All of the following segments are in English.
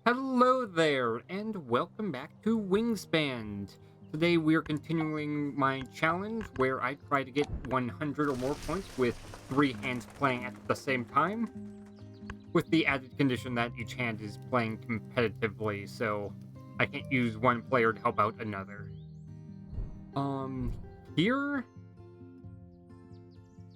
Hello there, and welcome back to Wingspan. Today we are continuing my challenge where I try to get 100 or more points with 3 hands playing at the same time, with the added condition that each hand is playing competitively, so I can't use one player to help out another. Um, here,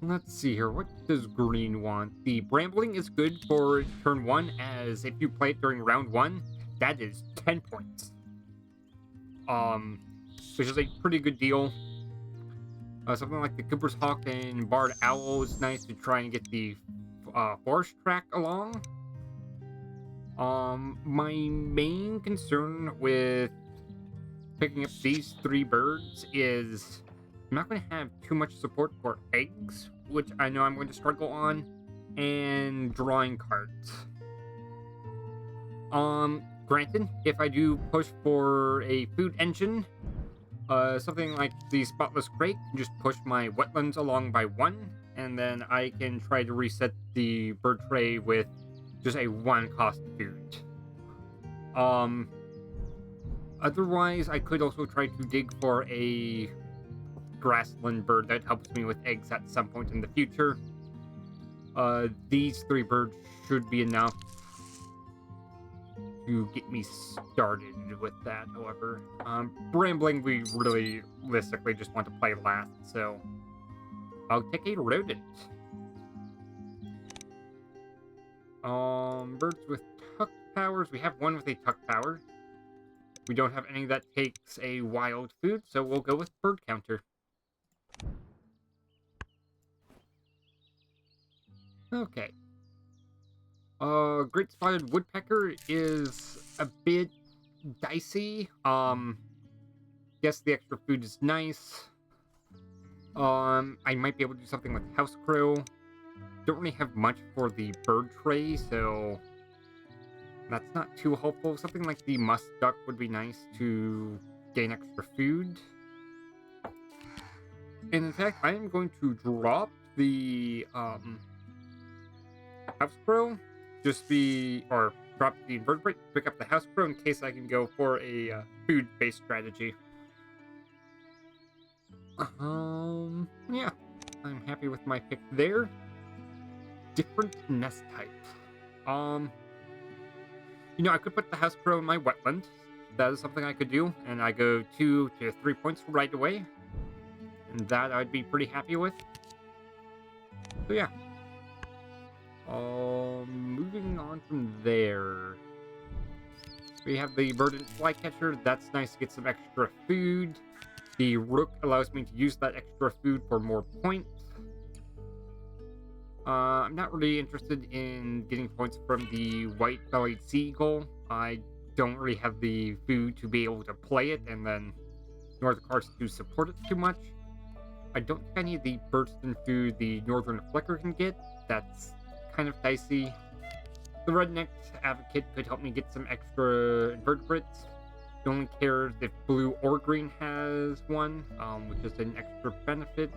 let's see here, what does green want? The Brambling is good for turn 1, as if you play it during round 1, that is 10 points. Um, which is a pretty good deal. Something like the Cooper's Hawk and Barred Owl is nice to try and get the forest track along. My main concern with picking up these 3 birds is I'm not going to have too much support for eggs, which I know I'm going to struggle on, and drawing cards. Granted, if I do push for a food engine, something like the Spotless Crate can just push my wetlands along by 1, and then I can try to reset the bird tray with just a 1 cost food. Otherwise, I could also try to dig for a grassland bird that helps me with eggs at some point in the future. These 3 birds should be enough to get me started with that, however. Brambling, we really realistically just want to play last, so I'll take a rodent. Birds with tuck powers. We have one with a tuck power. We don't have any that takes a wild food, so we'll go with bird counter. Okay. Great Spotted Woodpecker is a bit dicey. Guess the extra food is nice. I might be able to do something with House Crow. Don't really have much for the bird tray, so that's not too helpful. Something like the musk duck would be nice to gain extra food. And in fact, I am going to drop the House Crow, or drop the invertebrate, pick up the House Crow in case I can go for a food-based strategy. Yeah, I'm happy with my pick there. Different nest type. I could put the House Crow in my wetland. That is something I could do, and I go 2 to 3 points right away. And that I'd be pretty happy with. So yeah. Moving on from there. We have the verdant flycatcher. That's nice to get some extra food. The rook allows me to use that extra food for more points. I'm not really interested in getting points from the white-bellied seagull. I don't really have the food to be able to play it, and then nor the cards to support it too much. I don't think I need the burstin food the Northern Flicker can get. That's kind of dicey. The Redneck Advocate could help me get some extra invertebrates. It only cares if blue or green has one, which is an extra benefit.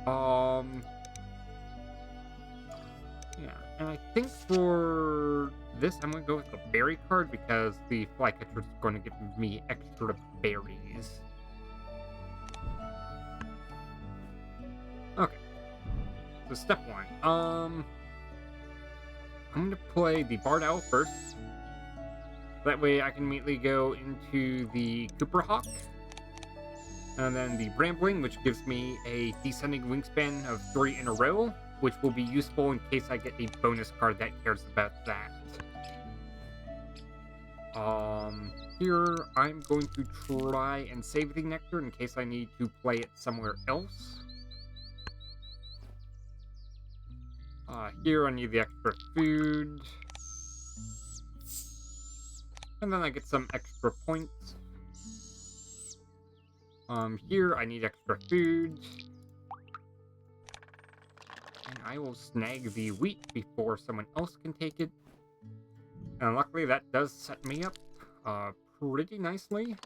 Yeah, and I think for this, I'm going to go with the berry card because the flycatcher is going to give me extra berries. Okay, so step 1. I'm going to play the Barred Owl first. That way I can immediately go into the Cooper Hawk. And then the Brambling, which gives me a descending wingspan of 3 in a row, which will be useful in case I get a bonus card that cares about that. Here I'm going to try and save the Nectar in case I need to play it somewhere else. Here I need the extra food. And then I get some extra points. Here I need extra food. And I will snag the wheat before someone else can take it. And luckily that does set me up pretty nicely.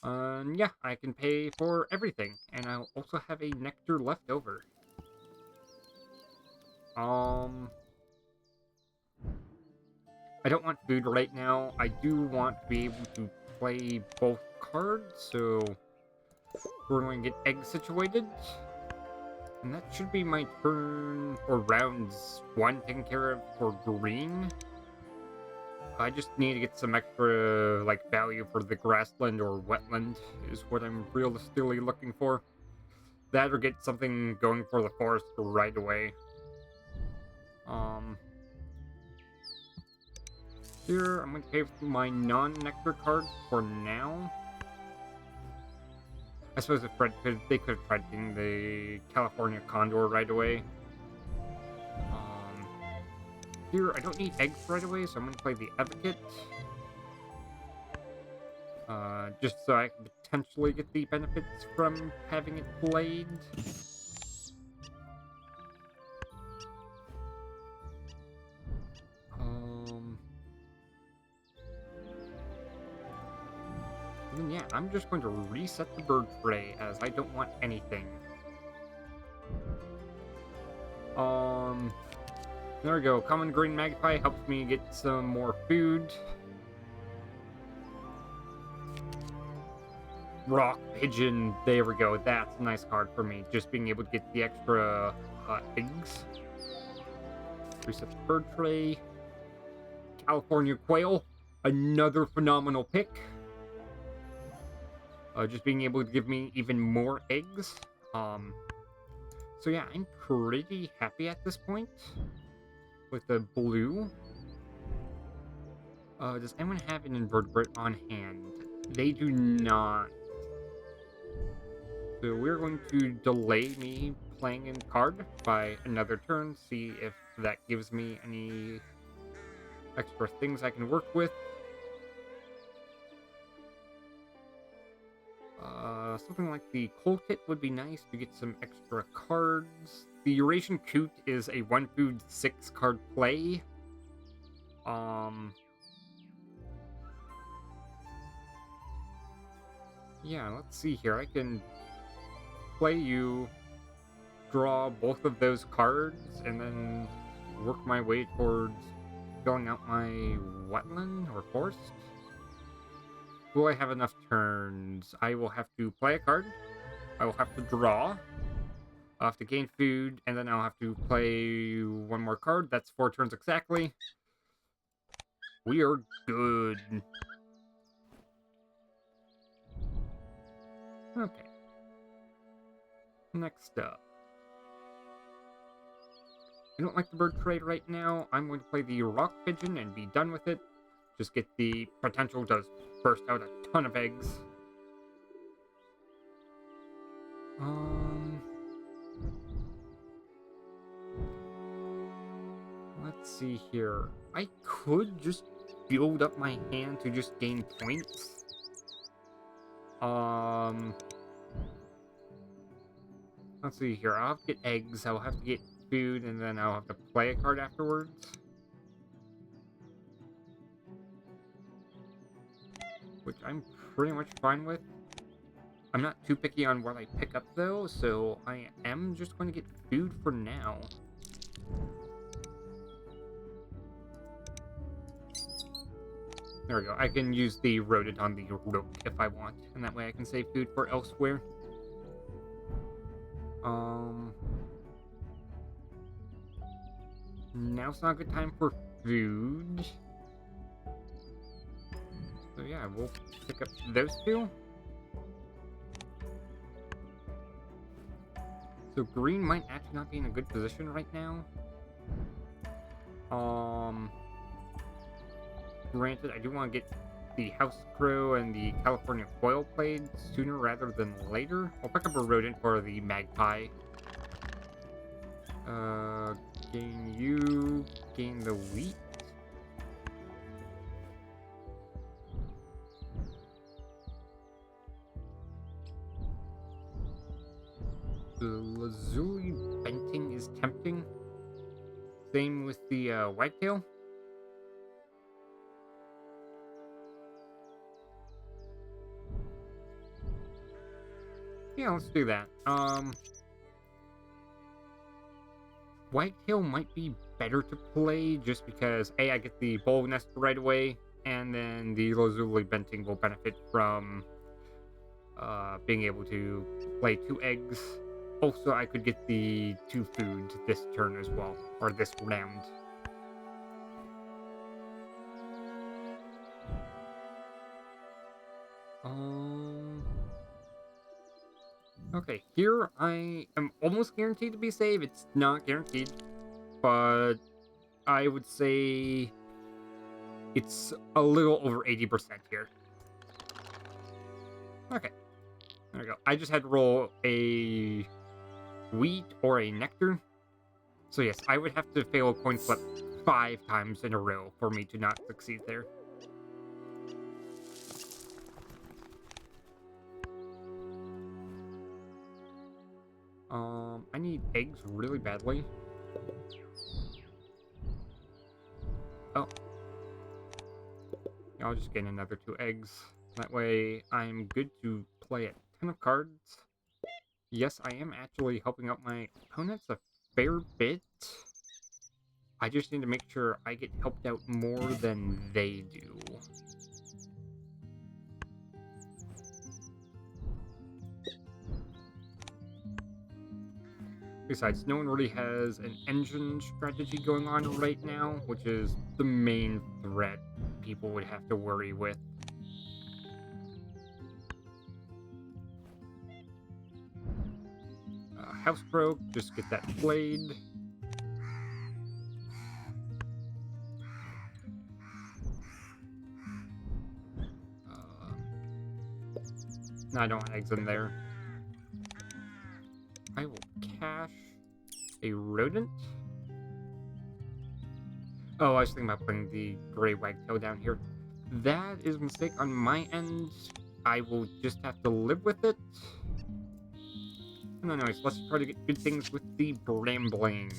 Yeah, I can pay for everything. And I'll also have a nectar left over. I don't want food right now. I do want to be able to play both cards, so we're going to get eggs situated. And that should be my turn, or rounds 1 taken care of for green. I just need to get some extra, like, value for the grassland or wetland is what I'm realistically looking for. That or get something going for the forest right away. Here, I'm going to pay for my non-nectar card for now. I suppose if they could have tried getting the California Condor right away. Here, I don't need eggs right away, so I'm going to play the Advocate. Just so I can potentially get the benefits from having it played. And then, yeah, I'm just going to reset the bird tray as I don't want anything. There we go. Common green magpie helps me get some more food. Rock pigeon. There we go. That's a nice card for me. Just being able to get the extra eggs. Reset the bird tray. California quail. Another phenomenal pick. Just being able to give me even more eggs. So yeah, I'm pretty happy at this point with the blue. Does anyone have an invertebrate on hand? They do not. So we're going to delay me playing in card by another turn, see if that gives me any extra things I can work with. Something like the coal kit would be nice to get some extra cards. The Eurasian Coot is a 1 food 6 card play. Yeah, let's see here. I can play you, draw both of those cards, and then work my way towards filling out my wetland or forest. Will I have enough turns? I will have to play a card. I will have to draw. I'll have to gain food, and then I'll have to play 1 more card. That's 4 turns exactly. We are good. Okay. Next up. I don't like the bird trade right now. I'm going to play the rock pigeon and be done with it. Just get the potential to burst out a ton of eggs. Let's see here. I could just build up my hand to just gain points. Let's see here. I'll have to get eggs. I'll have to get food, and then I'll have to play a card afterwards. Which I'm pretty much fine with. I'm not too picky on what I pick up, though, so I am just going to get food for now. There we go. I can use the rodent on the rook if I want, and that way I can save food for elsewhere. Now's not a good time for food. So yeah, we'll pick up those 2. So green might actually not be in a good position right now. Granted, I do want to get the house crow and the California quail played sooner rather than later. I'll pick up a rodent for the magpie. Gain you, gain the wheat. The lazuli benting is tempting. Same with the whitetail. Yeah, let's do that. Wagtail might be better to play just because A, I get the bowl nest right away, and then the Lazuli Benting will benefit from being able to lay 2 eggs. Also, I could get the 2 food this turn as well, or this round. Okay, here I am almost guaranteed to be safe. It's not guaranteed, but I would say it's a little over 80% here. Okay, there we go. I just had to roll a wheat or a nectar. So yes, I would have to fail a coin flip 5 times in a row for me to not succeed there. I need eggs really badly. Oh. I'll just get another 2 eggs. That way, I'm good to play a ton of cards. Yes, I am actually helping out my opponents a fair bit. I just need to make sure I get helped out more than they do. Besides, no one really has an engine strategy going on right now, which is the main threat people would have to worry with. Housebroke, just get that played. No, I don't want eggs in there. I will cash a rodent. Oh, I was thinking about putting the gray wagtail down here. That is a mistake on my end. I will just have to live with it. Anyways, let's try to get good things with the brambling.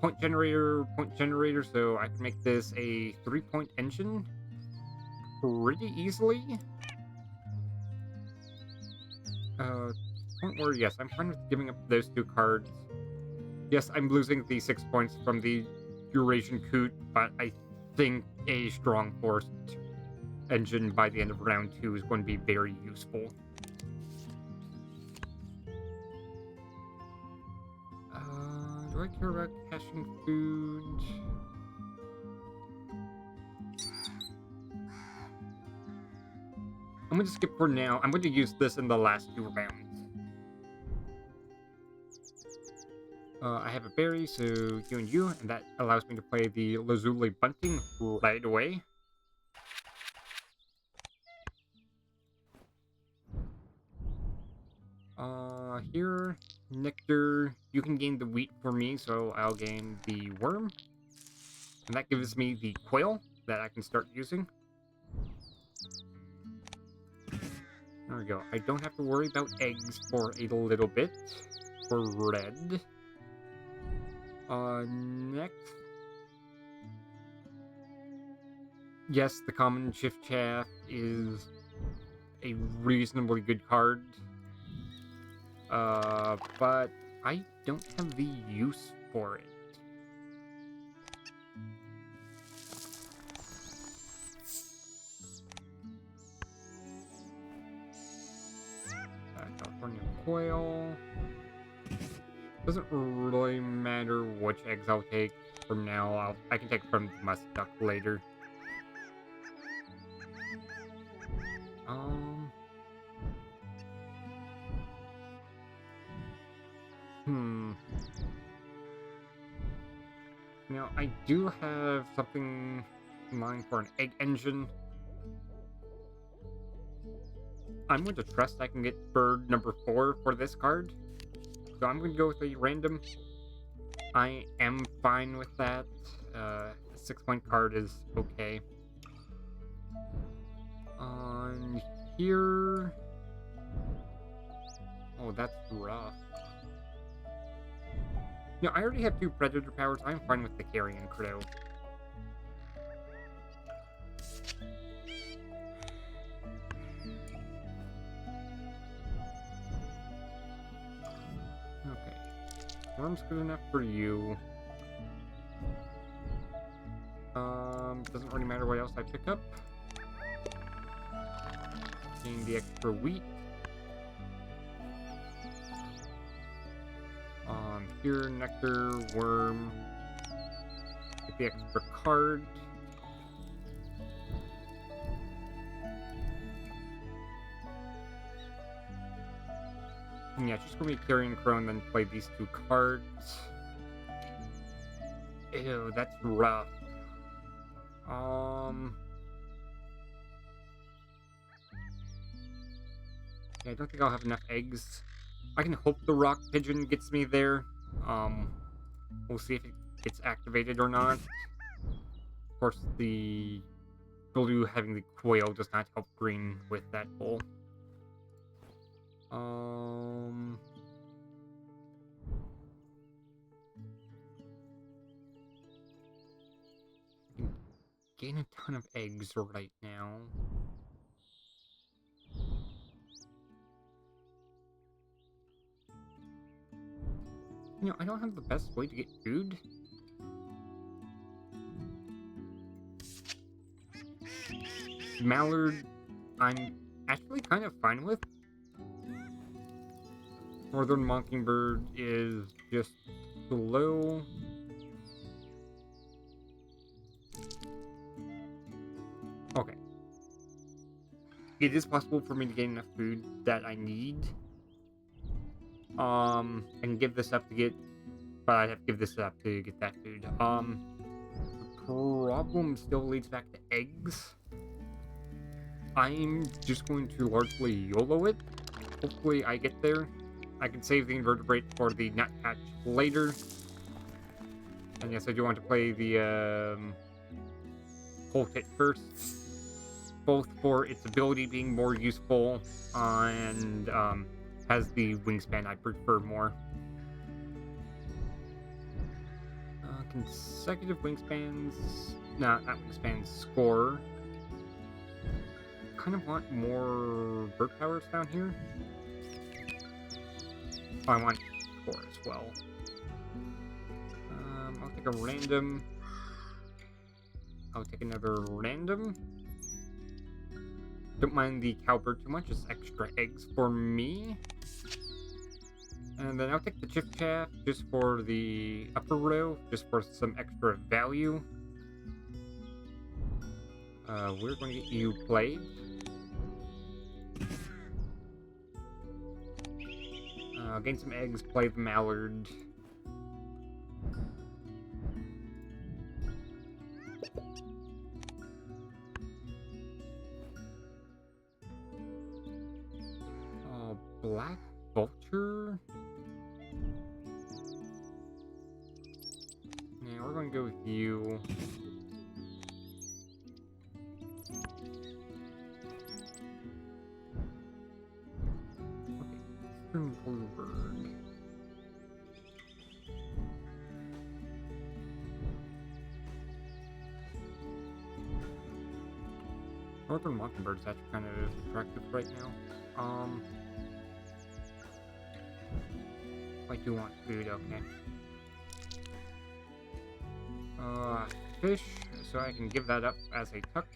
Point generator, so I can make this a 3-point engine pretty easily. Point where, yes, I'm fine with giving up those 2 cards. Yes, I'm losing the 6 points from the Eurasian Coot, but I think a strong forced engine by the end of round 2 is going to be very useful. Do I care about caching food? I'm going to skip for now. I'm going to use this in the last 2 rounds. I have a berry, so you and you, and that allows me to play the Lazuli Bunting right away. Here, nectar, you can gain the wheat for me, so I'll gain the worm. And that gives me the quail that I can start using. There we go. I don't have to worry about eggs for a little bit. For red. Next. Yes, the common Shift Chaff is a reasonably good card. But I don't have the use for it. California quail. Doesn't really matter which eggs I'll take from now. I can take from the musk duck later. Now, I do have something in mind for an egg engine. I'm going to trust I can get bird number 4 for this card. So I'm going to go with a random. I am fine with that. A 6-point card is okay. On here... Oh, that's rough. No, I already have 2 predator powers. I'm fine with the carrion crow. Okay, Worm's good enough for you. Doesn't really matter what else I pick up. Getting the extra wheat. Here, nectar, worm. Get the extra card. And yeah, just gonna be carrying Crone, then play these 2 cards. Ew, that's rough. Yeah, I don't think I'll have enough eggs. I can hope the rock pigeon gets me there. We'll see if it gets activated or not. Of course, the blue having the quail does not help green with that goal. I can gain a ton of eggs right now. You know, I don't have the best way to get food. Mallard, I'm actually kind of fine with. Northern Mockingbird is just slow. Okay. It is possible for me to get enough food that I need. I can give this up to get, but I have to give this up to get that food. The problem still leads back to eggs. I'm just going to largely YOLO it. Hopefully I get there. I can save the invertebrate for the nut hatch later. And yes, I do want to play the Colt Hit first. Both for its ability being more useful and has the wingspan I prefer more. Consecutive wingspans. Nah, not wingspans. Score. Kind of want more bird powers down here. Oh, I want score as well. I'll take a random. I'll take another random. Don't mind the cowbird too much, it's extra eggs for me. And then I'll take the chiff chaff just for the upper row, just for some extra value. We're going to get you played. Gain some eggs, play the mallard. Black vulture? Yeah, we're going to go with you. Okay, Eastern Bluebird. Northern Mockingbird is actually kind of attractive right now. I do want food, okay. Fish, so I can give that up as a tuck.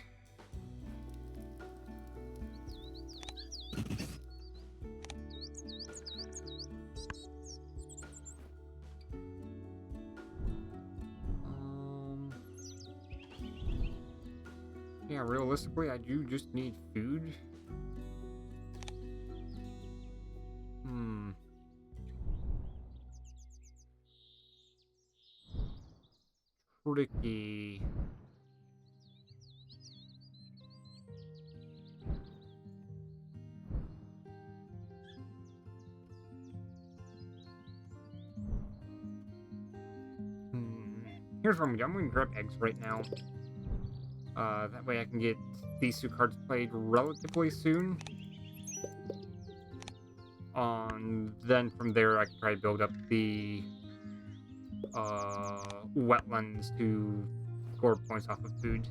Yeah, realistically, I do just need food. Tricky. Here's what I'm going to grab eggs right now. That way I can get these 2 cards played relatively soon. Then from there I can try to build up the wetlands to score points off of food.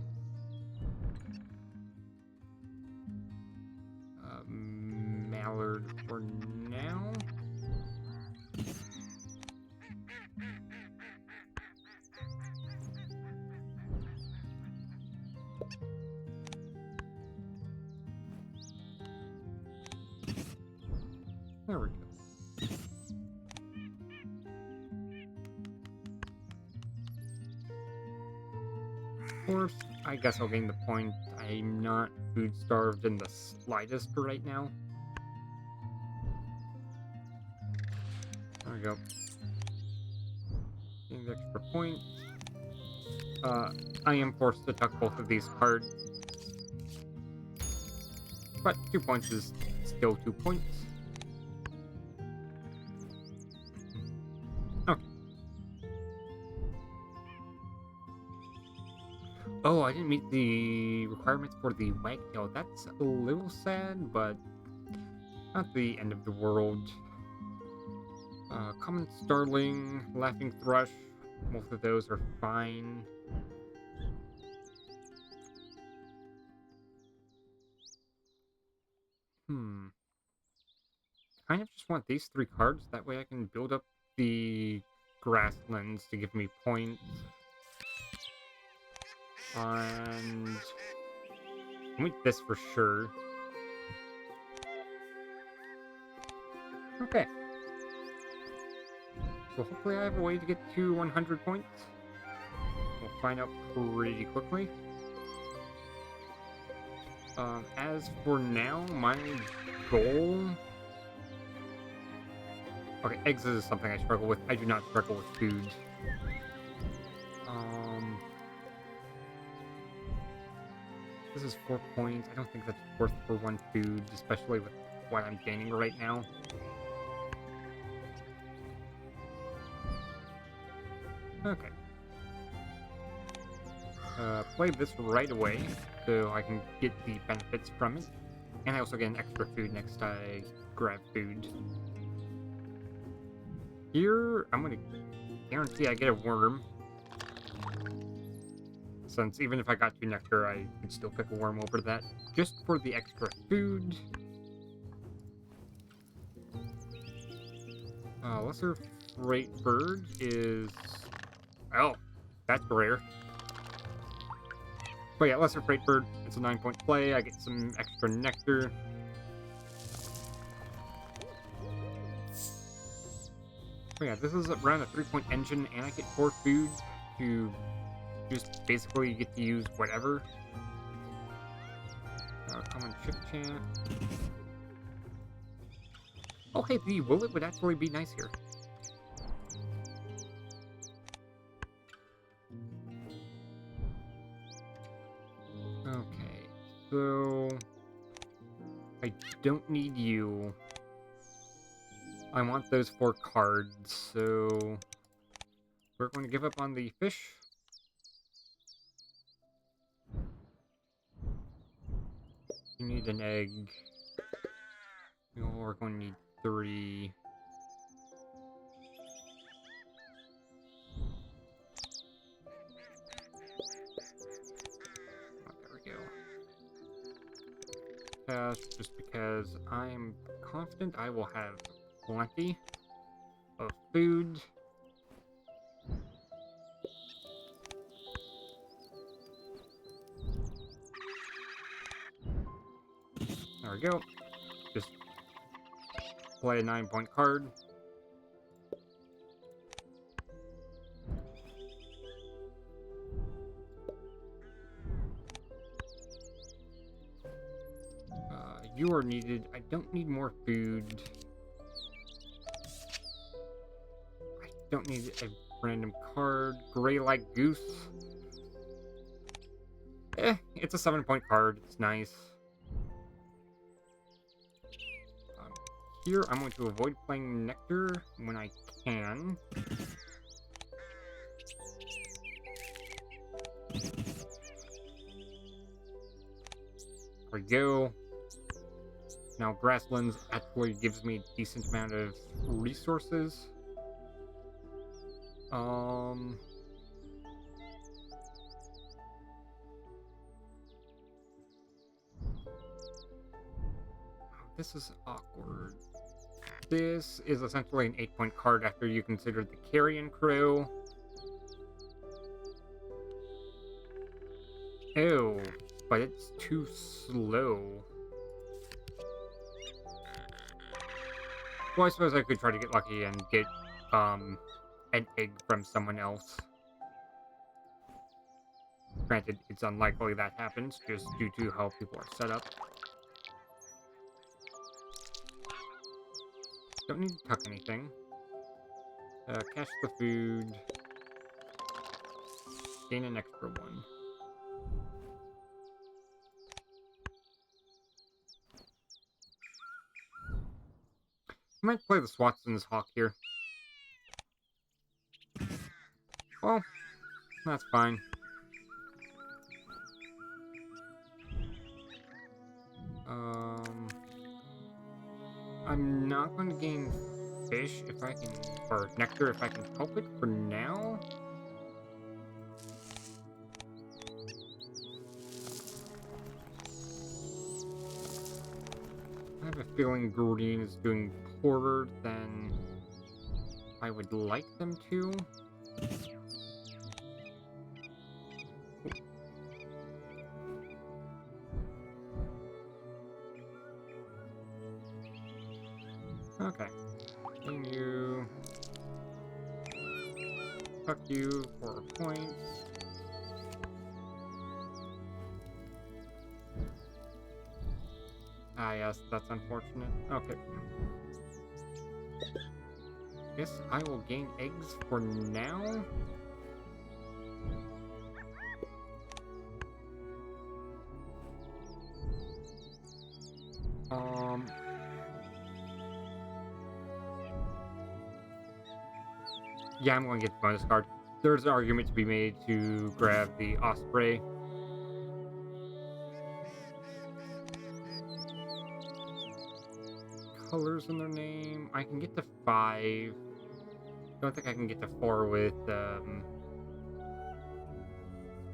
Mallard for now. There we go. Of course, I guess I'll gain the point. I'm not food starved in the slightest right now. There we go. Gain the extra point. I am forced to tuck both of these cards. But 2 points is still 2 points. Okay. Oh, I didn't meet the requirements for the wagtail. That's a little sad, but not the end of the world. Common starling, laughing thrush. Both of those are fine. Kind of just want these 3 cards. That way I can build up the grasslands to give me points. And I need this for sure. Okay. So hopefully I have a way to get to 100 points. We'll find out pretty quickly. As for now, my goal... Okay, eggs is something I struggle with. I do not struggle with food. This is 4 points. I don't think that's worth for 1 food, especially with what I'm gaining right now. Okay. Play this right away, so I can get the benefits from it. And I also get an extra food next time I grab food. Here, I'm gonna guarantee I get a worm. Since even if I got 2 nectar, I could still pick a worm over that. Just for the extra food. Lesser Freight Bird is... Oh, that's rare. But yeah, Lesser Freight Bird, it's a 9-point play. I get some extra nectar. But yeah, this is around a 3-point engine, and I get 4 food to just basically get to use whatever. Common Chip Champ. Okay, the Willet would actually be nice here. Okay, so I don't need you. I want those 4 cards, so we're going to give up on the fish. You need an egg. We're going to need 3. Oh, there we go. Just because I'm confident I will have plenty of food. There we go. Just play a 9-point card. You are needed. I don't need more food. I don't need a random card. Gray like goose. It's a 7-point card. It's nice. Here, I'm going to avoid playing Nectar when I can. There we go. Now, Grasslands actually gives me a decent amount of resources. This is awkward. This is essentially an 8-point card after you consider the carrion crow. Ew. but it's too slow. Well, I suppose I could try to get lucky and get an egg from someone else. Granted, it's unlikely that happens just due to how people are set up. Don't need to tuck anything. Cache the food. Gain an extra one. I might play the Swatson's Hawk here. Well, that's fine. I'm not going to gain fish if I can, or nectar if I can help it for now. I have a feeling green is doing poorer than I would like them to. Okay. Can you tuck you for a point? Ah, yes, that's unfortunate. Okay. Guess I will gain eggs for now. Yeah, I'm going to get the bonus card. There's an argument to be made to grab the Osprey. Colors in their name. I can get to 5. Don't think I can get to 4 with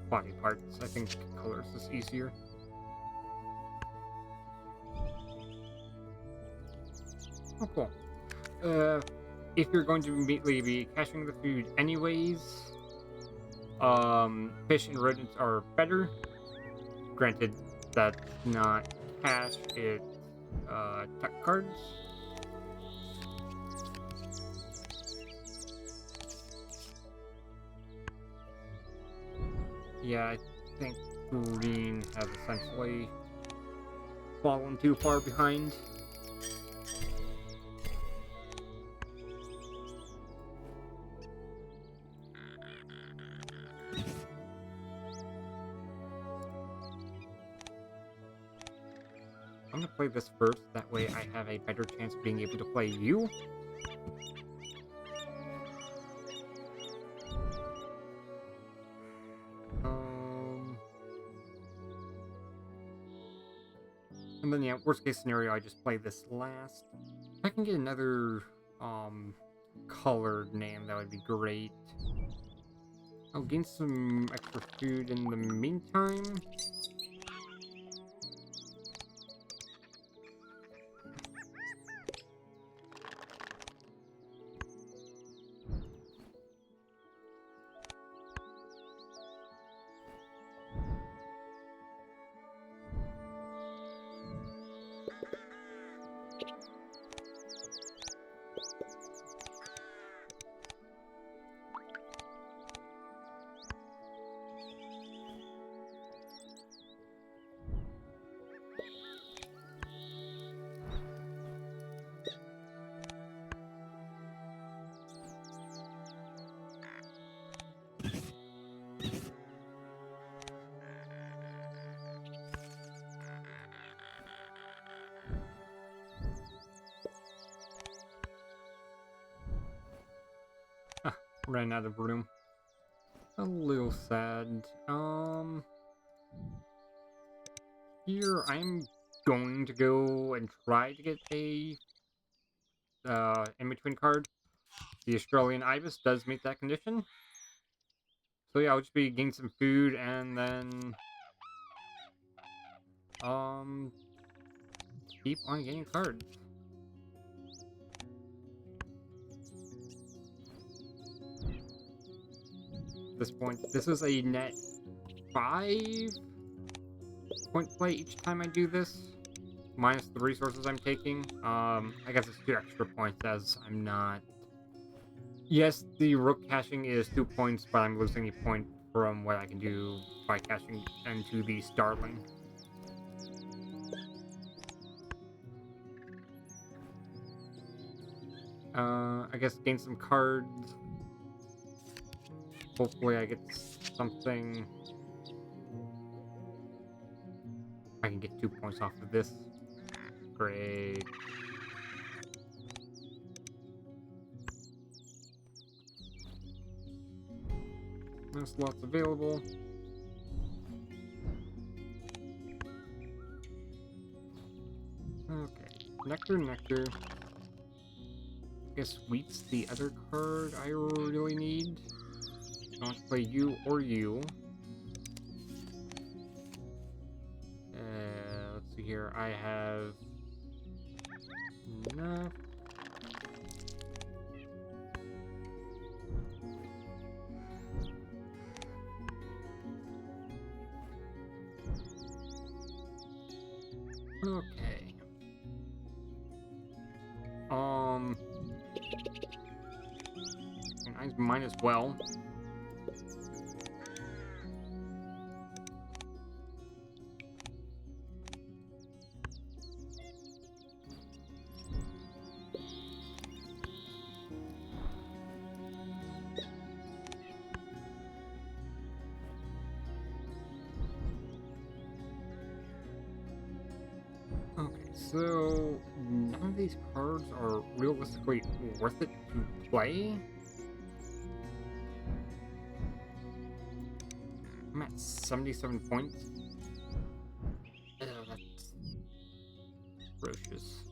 body parts. I think colors is easier. Oh, cool. If you're going to immediately be caching the food anyways, fish and rodents are better. Granted, that's not cash, it's tuck cards. Yeah, I think green has essentially fallen too far behind. I'm gonna play this first, that way I have a better chance of being able to play you. And then, yeah, worst case scenario, I just play this last. If I can get another, colored name, that would be great. I'll gain some extra food in the meantime. Ran out of room. A little sad. Here I'm going to go and try to get a in-between card. The Australian Ibis does meet that condition. So yeah, I'll just be getting some food and then keep on getting cards. At this point, this is a net 5. point play each time I do this, minus the resources I'm taking. I guess it's 2 extra points as I'm not... Yes, the rook caching is 2 points, but I'm losing a point from what I can do by caching into the starling. I guess gain some cards. Hopefully I get something. I can get 2 points off of this. Great. No slots available. Okay. Nectar. I guess wheat's the other card I really need. I want to play you or you. Let's see here. I have enough. Okay. And I might as well. Okay, so none of these cards are realistically worth it to play. I'm at 77 points. That's atrocious.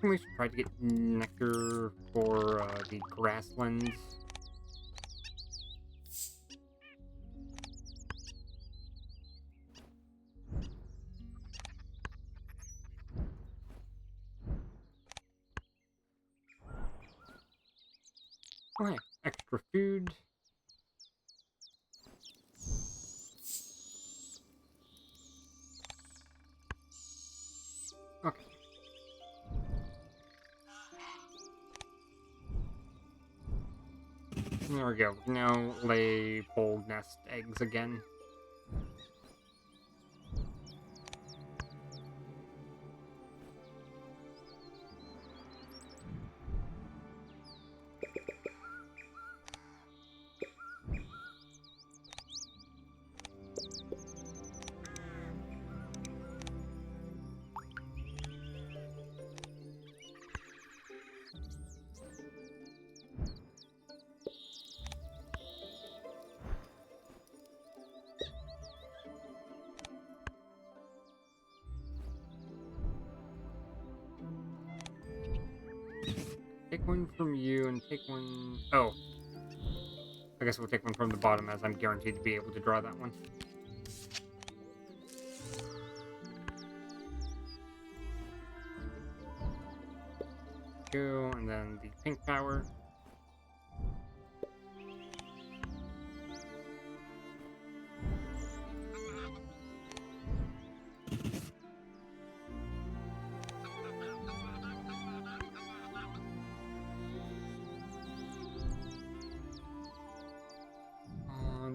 We should try to get nectar for the grasslands. Okay, extra food. Okay. There we go. Now lay pole nest eggs again. Take one from you and take one... Oh. I guess we'll take one from the bottom as I'm guaranteed to be able to draw that one. Go, and then the pink power.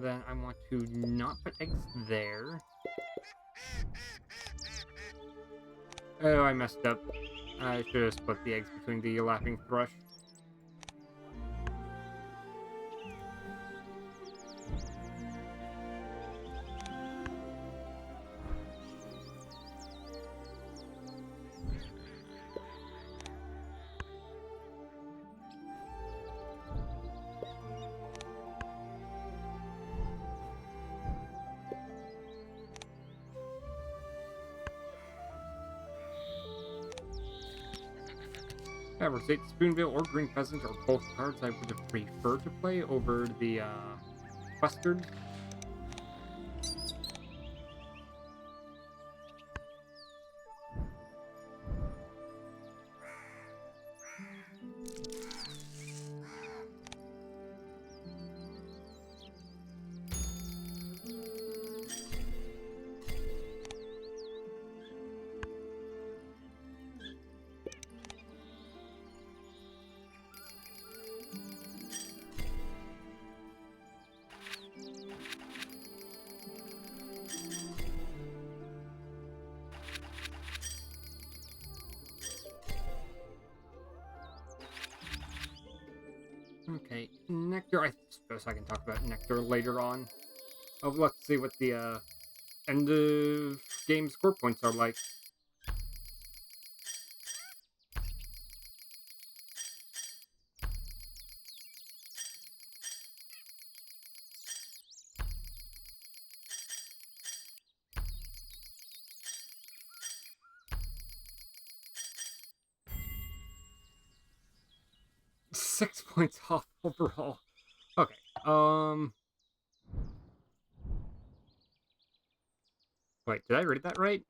Then I want to not put eggs there. Oh, I messed up. I should have split the eggs between the laughing thrush. State Spoonbill or Green Pheasant are both cards I would have preferred to play over the Bustard. Alright, Nectar. I suppose I can talk about Nectar later on. Oh, let's see what the end of game score points are like. 6 points off overall. Okay. Wait, did I read that right?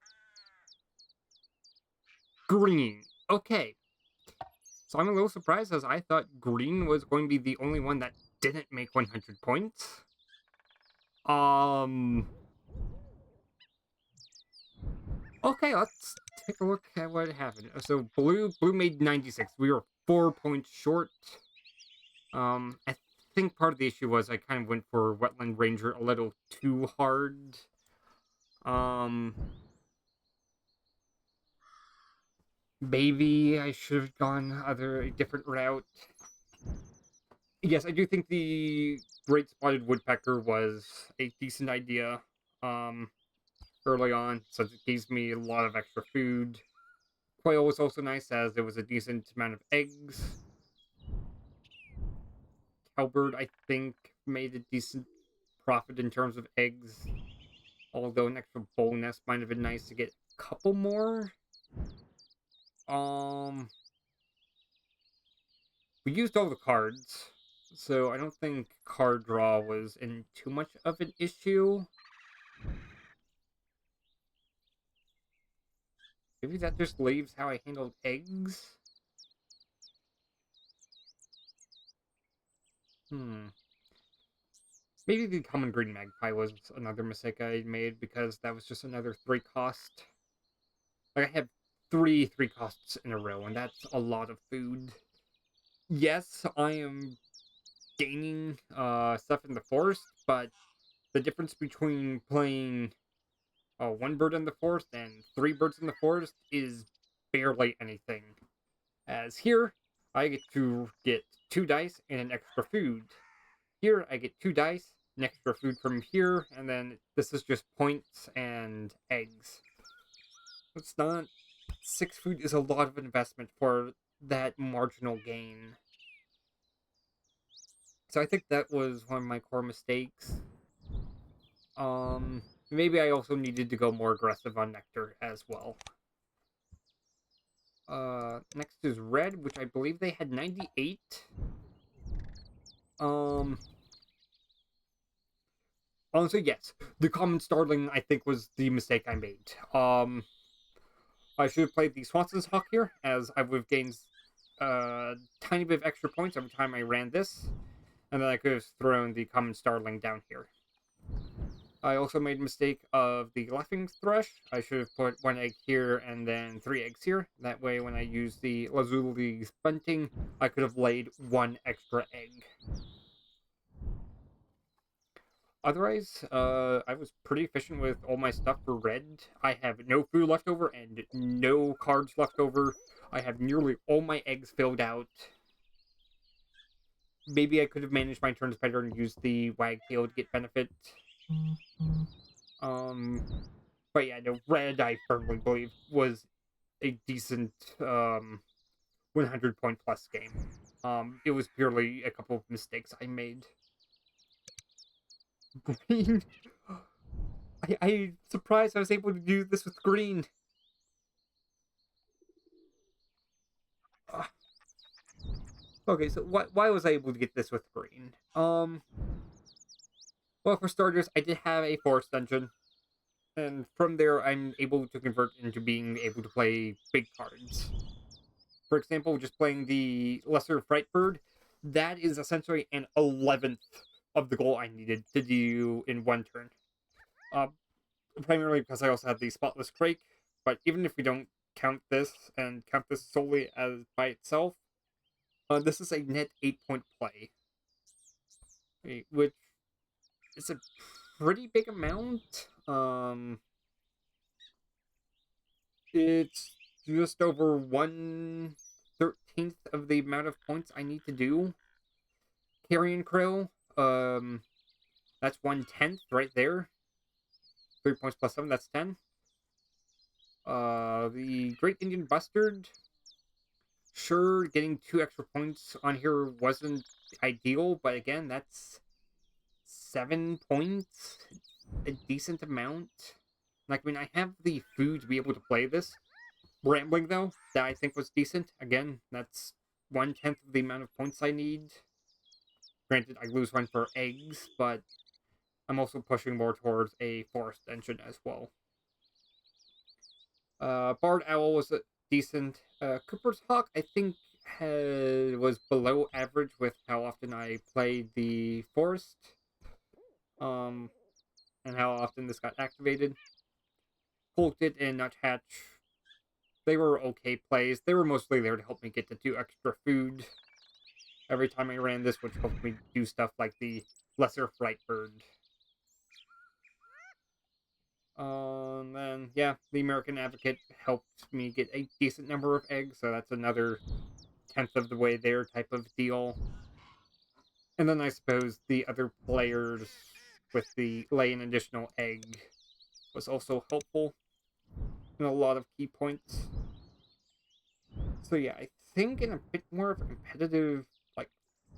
Green. Okay. So I'm a little surprised as I thought green was going to be the only one that didn't make 100 points. Okay, let's take a look at what happened. So blue made 96. We were 4 points short. I think part of the issue was I kind of went for Wetland Ranger a little too hard. Maybe I should have gone a different route. Yes, I do think the Great Spotted Woodpecker was a decent idea early on, since it gives me a lot of extra food. Quail was also nice as there was a decent amount of eggs. Cowbird, I think, made a decent profit in terms of eggs. Although an extra bowl nest might have been nice to get a couple more. We used all the cards, so I don't think card draw was in too much of an issue. Maybe that just leaves how I handled eggs? Maybe the common green magpie was another mistake I made because that was just another 3 cost. Like, I had three costs in a row, and that's a lot of food. Yes, I am gaining stuff in the forest, but the difference between playing 1 bird in the forest and 3 birds in the forest is barely anything. As here, I get to get 2 dice and an extra food. Here, I get 2 dice, an extra food from here, and then this is just points and eggs. It's not... 6 food is a lot of investment for that marginal gain. So I think that was one of my core mistakes. Maybe I also needed to go more aggressive on Nectar as well. Next is Red, which I believe they had 98. Honestly, yes. The common starling, I think, was the mistake I made. I should have played the Swanson's Hawk here, as I would have gained a tiny bit of extra points every time I ran this, and then I could have thrown the common starling down here. I also made a mistake of the Laughing Thrush. I should have put 1 egg here and then 3 eggs here. That way, when I use the Lazuli Bunting, I could have laid 1 extra egg. Otherwise, I was pretty efficient with all my stuff for red. I have no food left over and no cards left over. I have nearly all my eggs filled out. Maybe I could have managed my turns better and used the Wagtail to get benefit. But yeah, no, red, I firmly believe, was a decent 100 point plus game. It was purely a couple of mistakes I made. Green. I'm surprised I was able to do this with green. Okay, so why was I able to get this with green? Well, for starters, I did have a forest dungeon, and from there, I'm able to convert into being able to play big cards. For example, just playing the Lesser Frightbird, that is essentially an 11th of the goal I needed to do in 1 turn. Primarily because I also have the Spotless Crake, but even if we don't count this and count this solely as by itself, this is a net 8-point play, which is a pretty big amount. It's just over 1/13 of the amount of points I need to do. Carrion Krill, that's 1/10 right there. 3 points plus 7, that's 10. The Great Indian Bustard. Sure, getting 2 extra points on here wasn't ideal, but again, that's 7 points. A decent amount. Like, I mean, I have the food to be able to play this. Rambling, though, that I think was decent. Again, that's 1/10 of the amount of points I need. Granted, I lose one for eggs, but I'm also pushing more towards a forest engine as well. Bard Owl was a decent. Cooper's Hawk, I think, was below average with how often I played the forest. And how often this got activated. Colted and Nuthatch, they were okay plays. They were mostly there to help me get the 2 extra food every time I ran this, which helped me do stuff like the Lesser Frightbird. Then, yeah, the American Advocate helped me get a decent number of eggs, so that's another 10th of the way there type of deal. And then I suppose the other players with the lay an additional egg was also helpful in a lot of key points. So yeah, I think in a bit more of a competitive, like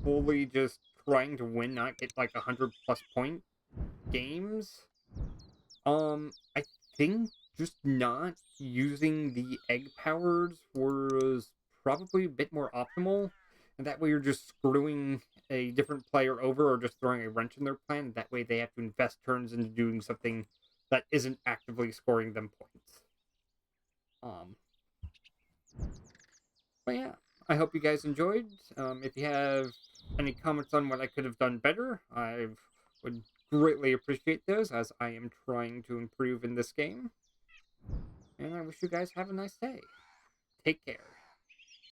fully just trying to win, not get like 100+ point games. I think just not using the egg powers was probably a bit more optimal, and that way you're just screwing a different player over or just throwing a wrench in their plan. That way they have to invest turns into doing something that isn't actively scoring them points. Um, but yeah, I hope you guys enjoyed. If you have any comments on what I could have done better, I would greatly appreciate those, as I am trying to improve in this game. And I wish you guys have a nice day. Take care.